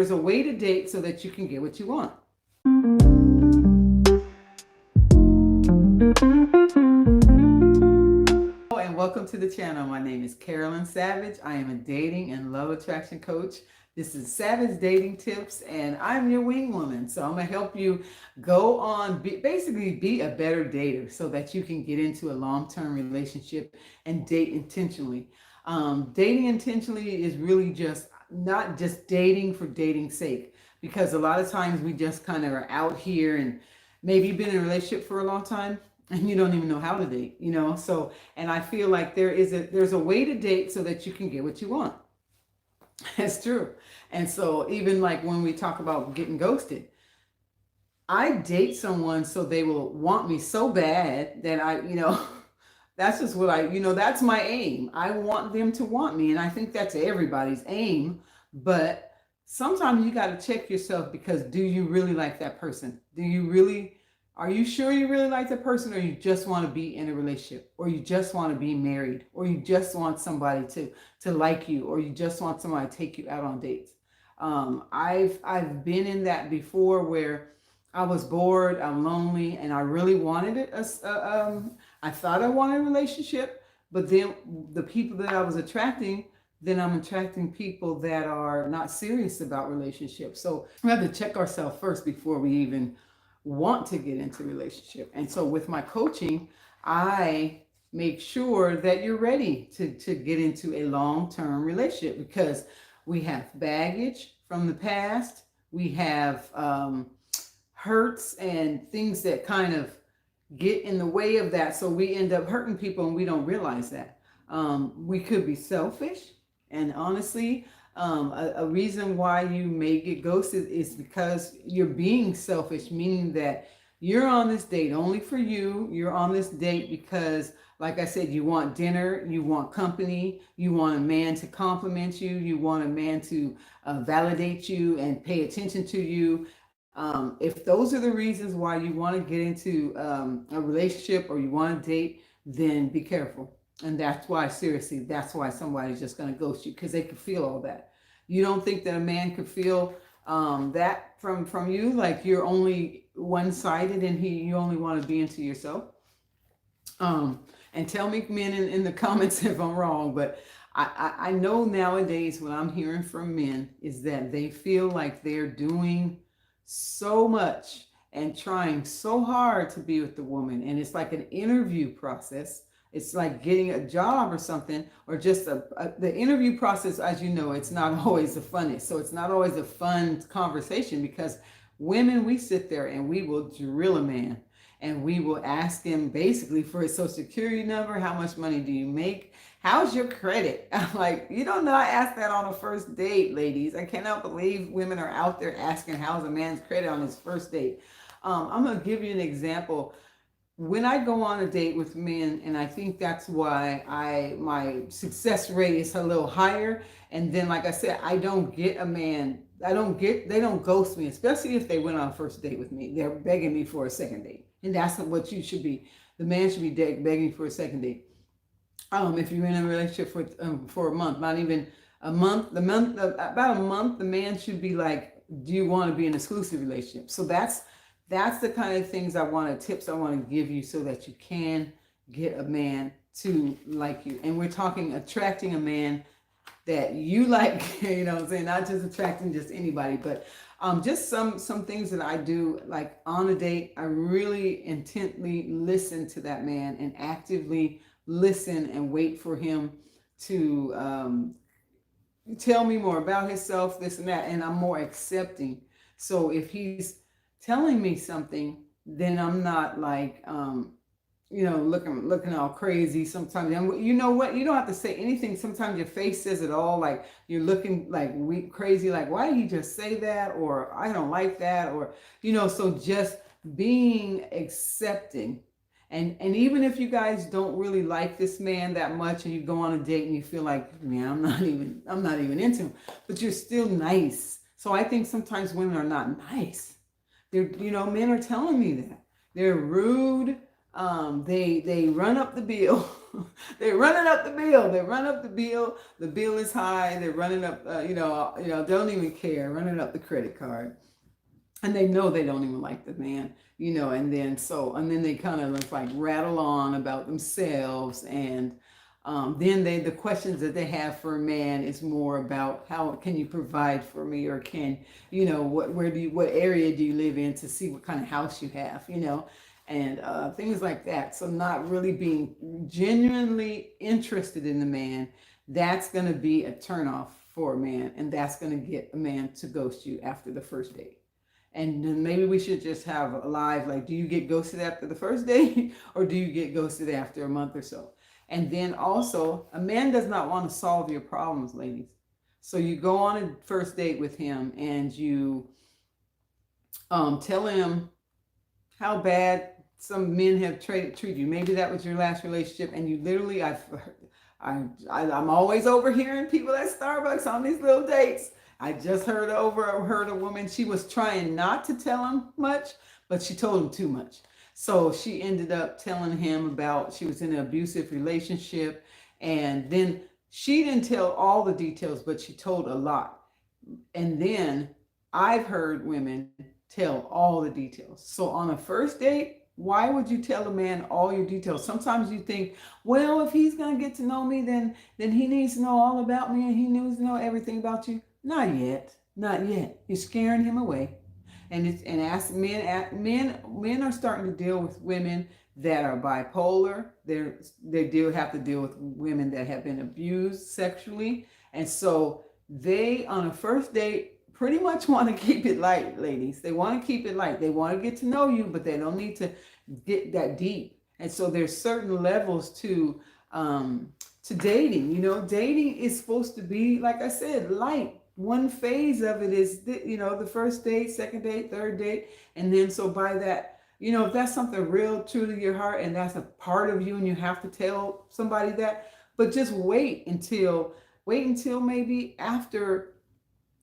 There's a way to date so that you can get what you want. And welcome to the channel. My name is Carolyn Savage. I am a dating and love attraction coach. This is Savage Dating Tips, and I'm your wing woman. So I'm going to help you go on, basically be a better dater so that you can get into a long-term relationship and date intentionally. Dating intentionally is really just not just dating for dating's sake, because a lot of times we just kind of are out here and maybe you've been in a relationship for a long time and you don't even know how to date, so, and I feel like there's a way to date so that you can get what you want. That's true. And so even like when we talk about getting ghosted, I date someone so they will want me so bad that that's just what that's my aim. I want them to want me. And I think that's everybody's aim. But sometimes you got to check yourself, because do you really like that person? Are you sure you really like that person, or you just want to be in a relationship, or you just want to be married, or you just want somebody to like you, or you just want somebody to take you out on dates? I've been in that before, where I was bored, I'm lonely, and I really wanted it. I thought I wanted a relationship, but then the people that I was attracting, then I'm attracting people that are not serious about relationships. So we have to check ourselves first before we even want to get into a relationship. And so with my coaching, I make sure that you're ready to get into a long-term relationship, because we have baggage from the past. We have hurts and things that kind of get in the way of that. So we end up hurting people and we don't realize that. We could be selfish. And honestly, a reason why you may get ghosted is because you're being selfish, meaning that you're on this date only for you. You're on this date because, like I said, you want dinner, you want company, you want a man to compliment you, you want a man to validate you and pay attention to you. If those are the reasons why you want to get into a relationship or you want to date, then be careful. And that's why, seriously, that's why somebody's just going to ghost you, because they can feel all that. You don't think that a man could feel that from you, like you're only one-sided and you only want to be into yourself? And tell me, men, in the comments if I'm wrong, but I know nowadays what I'm hearing from men is that they feel like they're doing so much and trying so hard to be with the woman, and it's like an interview process. It's like getting a job or something, or just the interview process, as you know, it's not always the funnest. So it's not always a fun conversation, because women, we sit there and we will drill a man, and we will ask him basically for his social security number. How much money do you make? How's your credit? I'm like, you don't know, I asked that on a first date, ladies. I cannot believe women are out there asking how's a man's credit on his first date. I'm going to give you an example. When I go on a date with men, and I think that's why my success rate is a little higher. And then, like I said, I don't get a man, they don't ghost me, especially if they went on a first date with me. They're begging me for a second date. And that's what you should be. The man should be begging for a second date. If you're in a relationship for a month, not even a month, about a month, the man should be like, do you want to be in an exclusive relationship? So that's the kind of tips I want to give you so that you can get a man to like you. And we're talking attracting a man that you like, what I'm saying? Not just attracting just anybody, but just some things that I do, like on a date, I really intently listen to that man and actively listen and wait for him to tell me more about himself, this and that, and I'm more accepting. So if he's telling me something, then I'm not like, looking all crazy sometimes. And you know what? You don't have to say anything. Sometimes your face says it all. Like you're looking like weak, crazy. Like, why did he just say that? Or I don't like that. Or, so just being accepting. And even if you guys don't really like this man that much, and you go on a date and you feel like, man, I'm not even into him, but you're still nice. So I think sometimes women are not nice. Men are telling me that they're rude. They run up the bill. They're running up the bill. They run up the bill. The bill is high. They're running up, don't even care, running up the credit card. And they know they don't even like the man, and then they kind of like rattle on about themselves. And then the questions that they have for a man is more about how can you provide for me, or what area do you live in, to see what kind of house you have, and things like that. So not really being genuinely interested in the man, that's going to be a turnoff for a man, and that's going to get a man to ghost you after the first date. And then maybe we should just have a live, like, do you get ghosted after the first date or do you get ghosted after a month or so? And then also, a man does not want to solve your problems, ladies. So you go on a first date with him and you tell him how bad some men have treated you. Maybe that was your last relationship, and you literally, I'm always overhearing people at Starbucks on these little dates. I just heard a woman. She was trying not to tell him much, but she told him too much. So she ended up telling him about, she was in an abusive relationship, and then she didn't tell all the details, but she told a lot. And then I've heard women tell all the details. So on a first date, why would you tell a man all your details? Sometimes you think, well, if he's going to get to know me, then he needs to know all about me, and he needs to know everything about you. Not yet. Not yet. You're scaring him away. Men are starting to deal with women that are bipolar. They have to deal with women that have been abused sexually. And so they, on a first date, pretty much want to keep it light, ladies. They want to keep it light. They want to get to know you, but they don't need to get that deep. And so there's certain levels to dating. Dating is supposed to be, like I said, light. One phase of it is, the first date, second date, third date. And then so by that, if that's something real true to your heart and that's a part of you and you have to tell somebody that, but just wait until maybe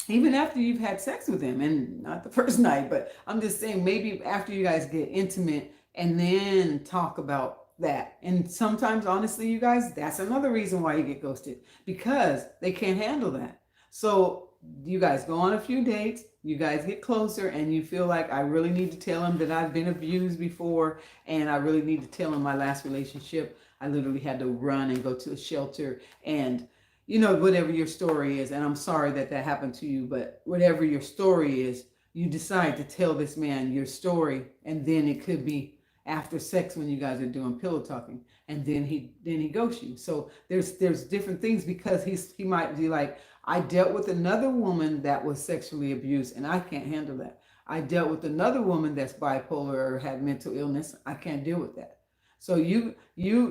even after you've had sex with them, and not the first night, but I'm just saying maybe after you guys get intimate, and then talk about that. And sometimes, honestly, you guys, that's another reason why you get ghosted, because they can't handle that. So you guys go on a few dates, you guys get closer, and you feel like, I really need to tell him that I've been abused before, and I really need to tell him my last relationship, I literally had to run and go to a shelter, and whatever your story is, and I'm sorry that happened to you, but whatever your story is, you decide to tell this man your story, and then it could be after sex when you guys are doing pillow talking, and then he ghosts you. So there's different things, because he might be like, I dealt with another woman that was sexually abused, and I can't handle that. I dealt with another woman that's bipolar or had mental illness. I can't deal with that. So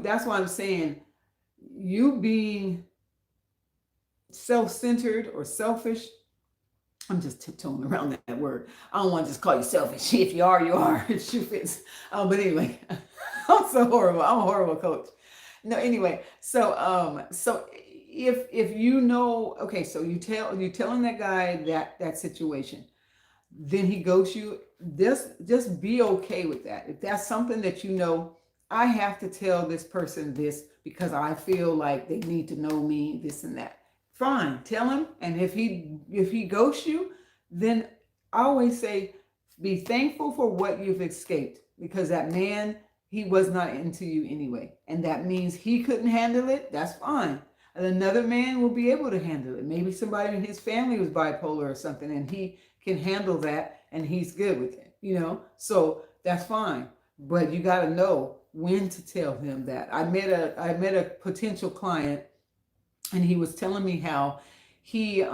that's why I'm saying, you being self-centered or selfish, I'm just tiptoeing around that word. I don't want to just call you selfish. If you are, you are. It shoe fits. But anyway, I'm so horrible. I'm a horrible coach. No, anyway, so if okay, so you're telling that guy that situation, then he ghosts you. Just be okay with that. If that's something that I have to tell this person this because I feel like they need to know me, this and that. Fine, tell him. And if he ghosts you, then I always say, be thankful for what you've escaped, because that man, he was not into you anyway. And that means he couldn't handle it. That's fine. And another man will be able to handle it. Maybe somebody in his family was bipolar or something, and he can handle that, and he's good with it, So that's fine. But you got to know when to tell him that. I met a potential client, and he was telling me how he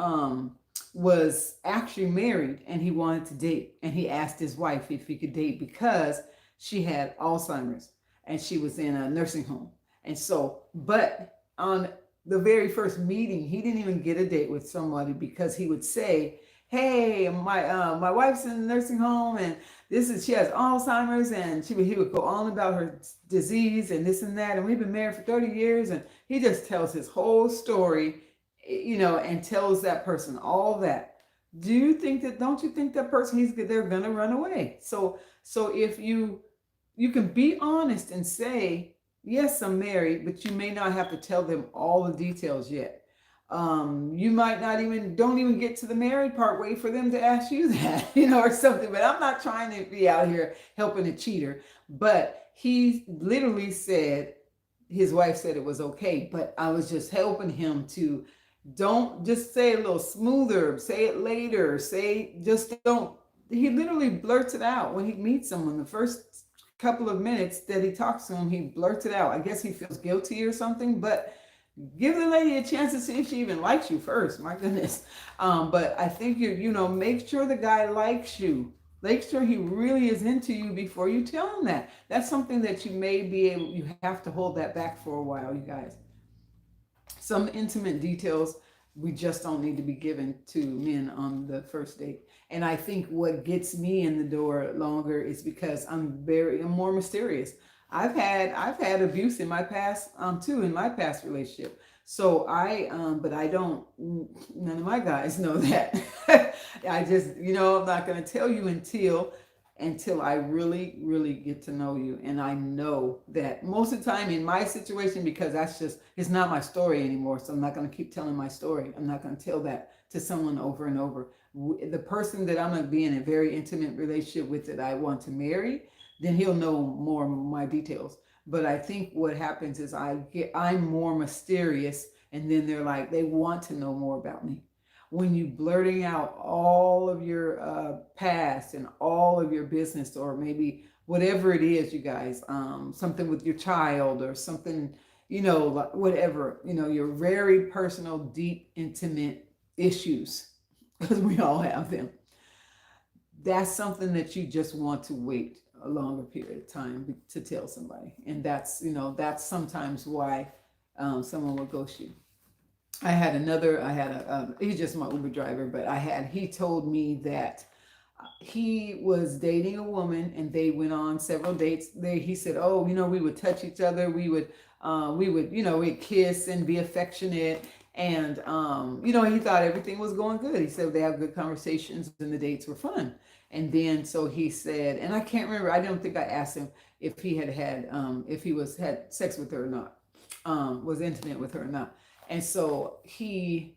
was actually married, and he wanted to date, and he asked his wife if he could date because she had Alzheimer's and she was in a nursing home. And so, but on the very first meeting, he didn't even get a date with somebody, because he would say, hey, my wife's in a nursing home, and she has Alzheimer's, and he would go on about her disease and this and that, and we've been married for 30 years, and he just tells his whole story, and tells that person all that. Don't you think that person, they're gonna run away? So if you can be honest and say, yes, I'm married, but you may not have to tell them all the details yet. You might not even don't even get to the married part. Wait for them to ask you that, or something. But I'm not trying to be out here helping a cheater. But he literally said his wife said it was okay, but I was just helping him to don't just say it a little smoother, say it later, say just don't. He literally blurts it out when he meets someone. The first couple of minutes that he talks to him, he blurts it out. I guess he feels guilty or something, but give the lady a chance to see if she even likes you first. My goodness. But I think make sure the guy likes you. Make sure he really is into you before you tell him that. That's something that you have to hold that back for a while, you guys. Some intimate details we just don't need to be given to men on the first date. And I think what gets me in the door longer is because I'm more mysterious. I've had abuse in my past too, in my past relationship. So but I don't, none of my guys know that. I just, I'm not going to tell you until I really, really get to know you. And I know that most of the time in my situation, because it's not my story anymore. So I'm not going to keep telling my story. I'm not going to tell that to someone over and over. The person that I'm going to be in a very intimate relationship with that I want to marry, then he'll know more of my details. But I think what happens is I'm more mysterious, and then they want to know more about me. When you blurting out all of your past and all of your business, or maybe whatever it is, you guys, something with your child or something, whatever, your very personal, deep, intimate issues, because we all have them. That's something that you just want to wait a longer period of time to tell somebody. And that's sometimes why someone will ghost you. He's just my Uber driver, but he told me that he was dating a woman and they went on several dates. He said, oh, we would touch each other. We'd kiss and be affectionate. And, he thought everything was going good. He said they have good conversations and the dates were fun. And then, so he said, and I can't remember, I don't think I asked him if he had sex with her or not, was intimate with her or not. And so he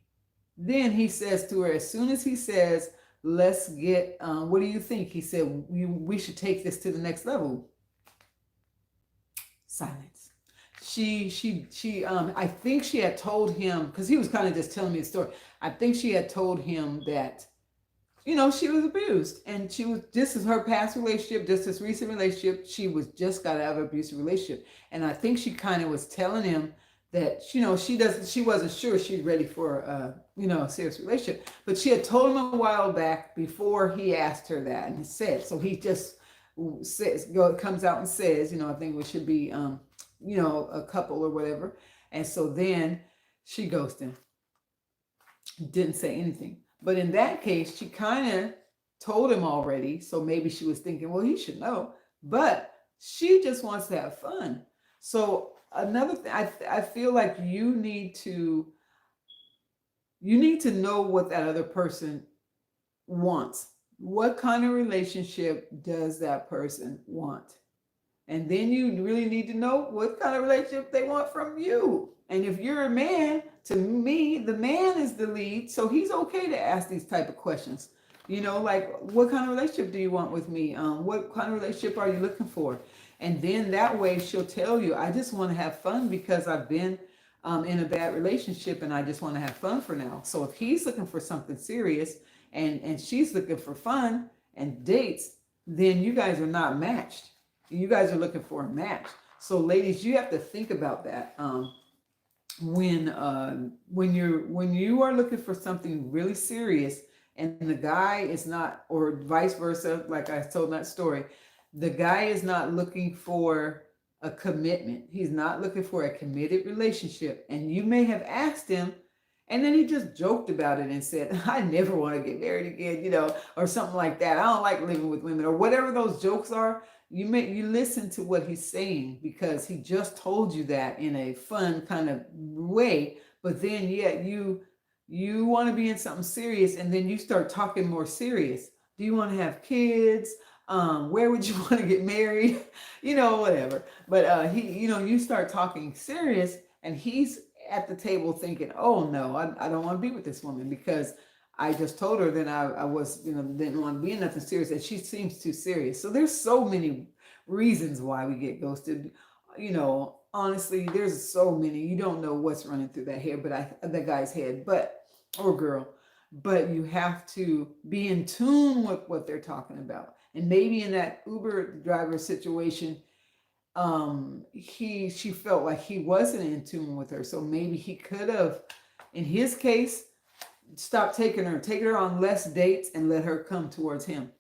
says to her, as soon as he says, let's get, what do you think? He said, we should take this to the next level. Silence. I think she had told him, because he was kind of just telling me the story. I think she had told him that, she was abused, and this is her past relationship, just this recent relationship. She was just got out of an abusive relationship. And I think she kind of was telling him that, she wasn't sure she's ready for a serious relationship. But she had told him a while back before he asked her that, and he said, so he just comes out and says, I think we should be, a couple or whatever. And so then she ghosted him. Didn't say anything. But in that case, she kind of told him already. So maybe she was thinking, well, he should know. But she just wants to have fun. So another thing, I feel like you need to know what that other person wants. What kind of relationship does that person want? And then you really need to know what kind of relationship they want from you. And if you're a man, to me, the man is the lead, so he's okay to ask these type of questions. Like, what kind of relationship do you want with me? What kind of relationship are you looking for? And then that way she'll tell you, I just want to have fun because I've been in a bad relationship and I just want to have fun for now. So if he's looking for something serious and she's looking for fun and dates, then you guys are not matched. You guys are looking for a match. So ladies, you have to think about that. When you are looking for something really serious and the guy is not, or vice versa, like I told that story, the guy is not looking for a commitment. He's not looking for a committed relationship. And you may have asked him, and then he just joked about it and said, I never want to get married again, or something like that. I don't like living with women, or whatever those jokes are. You listen to what he's saying, because he just told you that in a fun kind of way. But then yet you want to be in something serious, and then you start talking more serious. Do you want to have kids? Where would you want to get married? Whatever. But you start talking serious, and he's at the table thinking, oh no, I don't want to be with this woman because I just told her that I was, didn't want to be in nothing serious, and she seems too serious. So there's so many reasons why we get ghosted. Honestly, there's so many. You don't know what's running through that head, that guy's head, or girl. But you have to be in tune with what they're talking about. And maybe in that Uber driver situation, she felt like he wasn't in tune with her. So maybe he could have, in his case, stopped taking her on less dates and let her come towards him.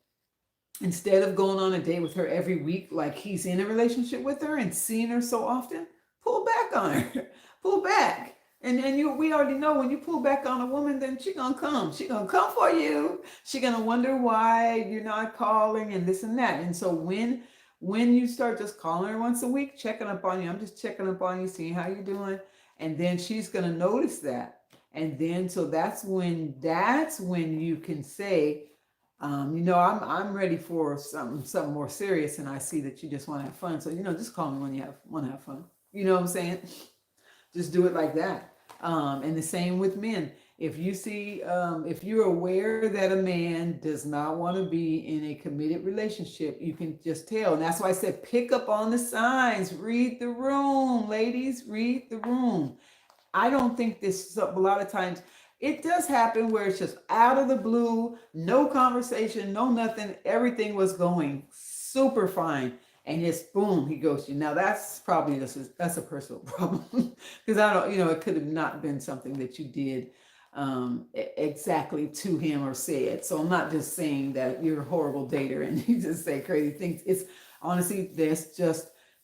Instead of going on a date with her every week, like he's in a relationship with her and seeing her so often, pull back on her. Pull back. And we already know when you pull back on a woman, then she gonna come. She gonna come for you. She gonna wonder why you're not calling and this and that. And so when you start just calling her once a week, checking up on you, I'm just checking up on you, seeing how you're doing, and then she's gonna notice that. And then so that's when you can say, I'm ready for something more serious, and I see that you just want to have fun. So just call me when you want to have fun. You know what I'm saying? Just do it like that. And the same with men. If you see, if you're aware that a man does not want to be in a committed relationship, you can just tell. And that's why I said pick up on the signs. Read the room, ladies. Read the room. I don't think this, a lot of times it does happen where it's just out of the blue, no conversation, no nothing. Everything was going super fine. And just boom, he goes you. Now that's probably that's a personal problem because I don't, it could have not been something that you did exactly to him or said. So I'm not just saying that you're a horrible dater and you just say crazy things. It's honestly,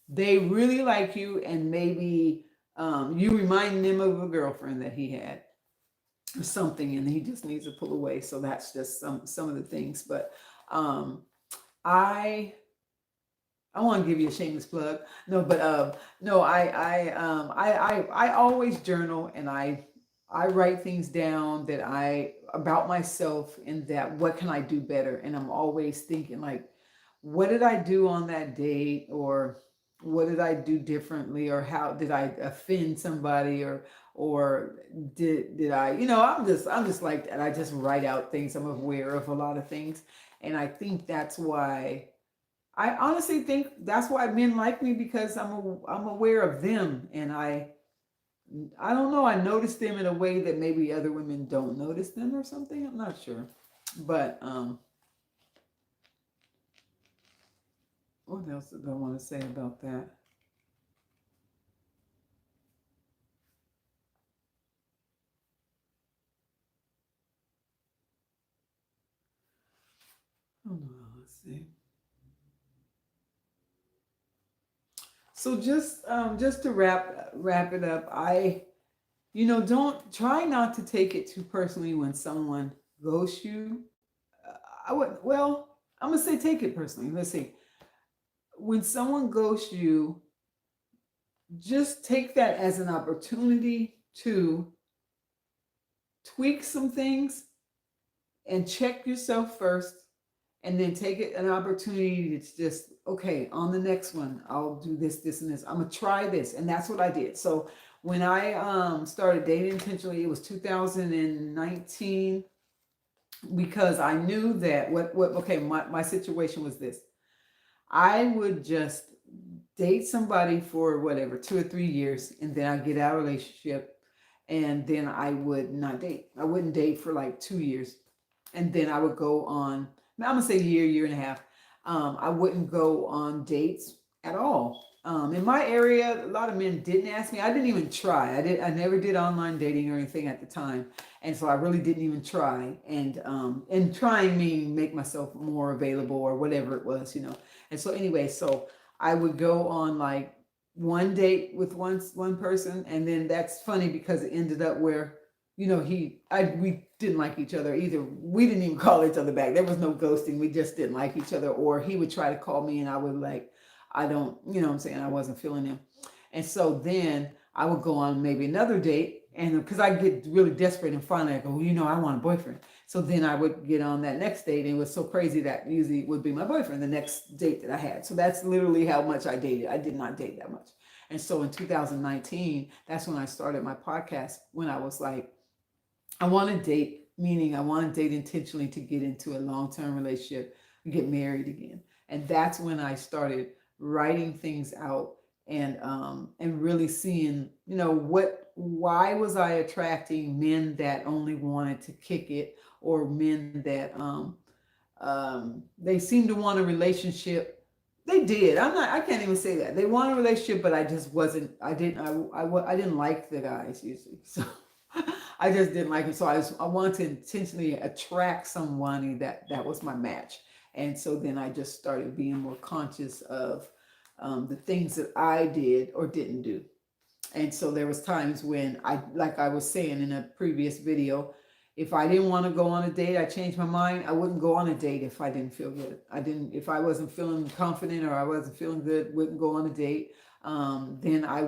they really like you, and maybe you remind them of a girlfriend that he had or something, and he just needs to pull away. So that's just some of the things. But I want to give you a shameless plug. No, but no, I always journal, and I write things down that about myself, and that what can I do better. And I'm always thinking like, what did I do on that date, or what did I do differently, or how did I offend somebody, or did I, I'm just like that. I just write out things. I'm aware of a lot of things, and I think that's why. I honestly think that's why men like me, because I'm aware of them, and I don't know, I notice them in a way that maybe other women don't notice them or something. I'm not sure, but what else do I want to say about that? I don't know. Let's see. So just to wrap it up, don't try not to take it too personally when someone ghosts you. I would well, I'm gonna say take it personally. Let's see. When someone ghosts you, just take that as an opportunity to tweak some things and check yourself first, and then take it an opportunity to just, okay, on the next one I'll do this and this. I'm gonna try this. And that's what I did. So when I started dating intentionally, it was 2019, because I knew that my situation was this. I would just date somebody for whatever 2 or 3 years, and then I get out of a relationship, and then I would not date. I wouldn't date for like 2 years, and then I would go on. I'm gonna say year and a half. I wouldn't go on dates at all. In my area, a lot of men didn't ask me. I didn't even try. I never did online dating or anything at the time, and so I really didn't even try. And trying meaning make myself more available or whatever it was. And so anyway, so I would go on like one date with one person, and then that's funny because it ended up where we didn't like each other either. We didn't even call each other back. There was no ghosting. We just didn't like each other. Or he would try to call me, and I would like, I don't, you know what I'm saying? I wasn't feeling him. And so then I would go on maybe another date, and because I get really desperate, and finally I go, I want a boyfriend. So then I would get on that next date, and it was so crazy that usually would be my boyfriend, the next date that I had. So that's literally how much I dated. I did not date that much. And so in 2019, that's when I started my podcast, when I was like, I want to date, meaning I want to date intentionally to get into a long-term relationship, get married again. And that's when I started writing things out and really seeing, why was I attracting men that only wanted to kick it, or men that they seemed to want a relationship. They did. I can't even say that they want a relationship, but I just wasn't. I didn't like the guys usually, so I just didn't like it. So I wanted to intentionally attract somebody that was my match. And so then I just started being more conscious of the things that I did or didn't do. And so there was times when like I was saying in a previous video, if I didn't want to go on a date, I changed my mind. I wouldn't go on a date if I didn't feel good. If I wasn't feeling confident or I wasn't feeling good, wouldn't go on a date. Then I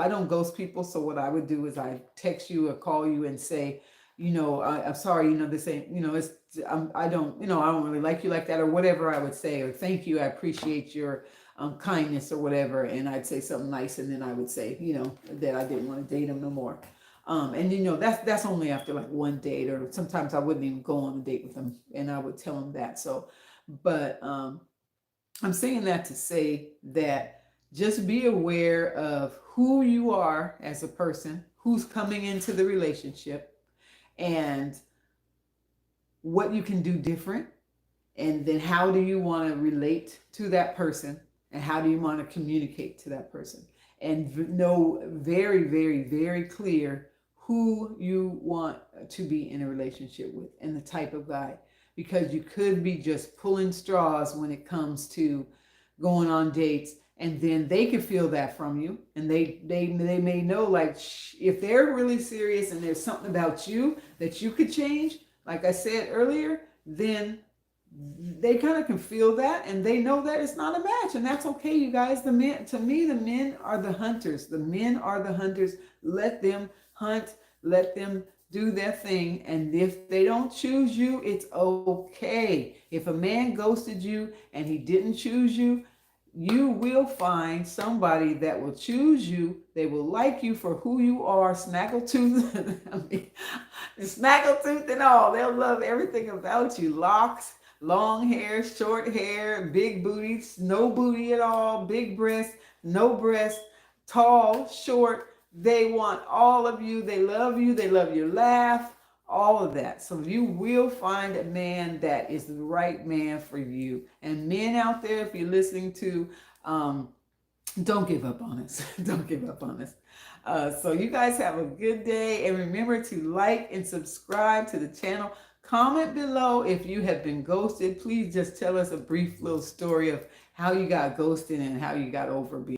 don't ghost people. So what I would do is I text you or call you and say, I'm sorry, this ain't, I don't really like you like that, or whatever I would say, or thank you, I appreciate your kindness or whatever. And I'd say something nice. And then I would say, that I didn't want to date him no more. And that's only after like one date, or sometimes I wouldn't even go on a date with them, and I would tell them that. So, but I'm saying that to say that just be aware of who you are as a person, who's coming into the relationship, and what you can do different, and then how do you want to relate to that person, and how do you want to communicate to that person, and know very, very, very clear who you want to be in a relationship with and the type of guy, because you could be just pulling straws when it comes to going on dates, and then they can feel that from you, and they may know, like, if they're really serious and there's something about you that you could change, like I said earlier, then they kind of can feel that, and they know that it's not a match, and that's okay, you guys. The men, to me, the men are the hunters. The men are the hunters. Let them hunt. Let them do their thing. And if they don't choose you, it's okay. If a man ghosted you and he didn't choose you, you will find somebody that will choose you. They will like you for who you are, snaggletooth, snaggletooth and all. They'll love everything about you. Locks, long hair, short hair, big booties, no booty at all, big breasts, no breasts, tall, short. They want all of you. They love you. They love your laugh, all of that. So you will find a man that is the right man for you. And men out there, if you're listening to, don't give up on us. Don't give up on us. So you guys have a good day. And remember to like and subscribe to the channel. Comment below if you have been ghosted. Please just tell us a brief little story of how you got ghosted and how you got over being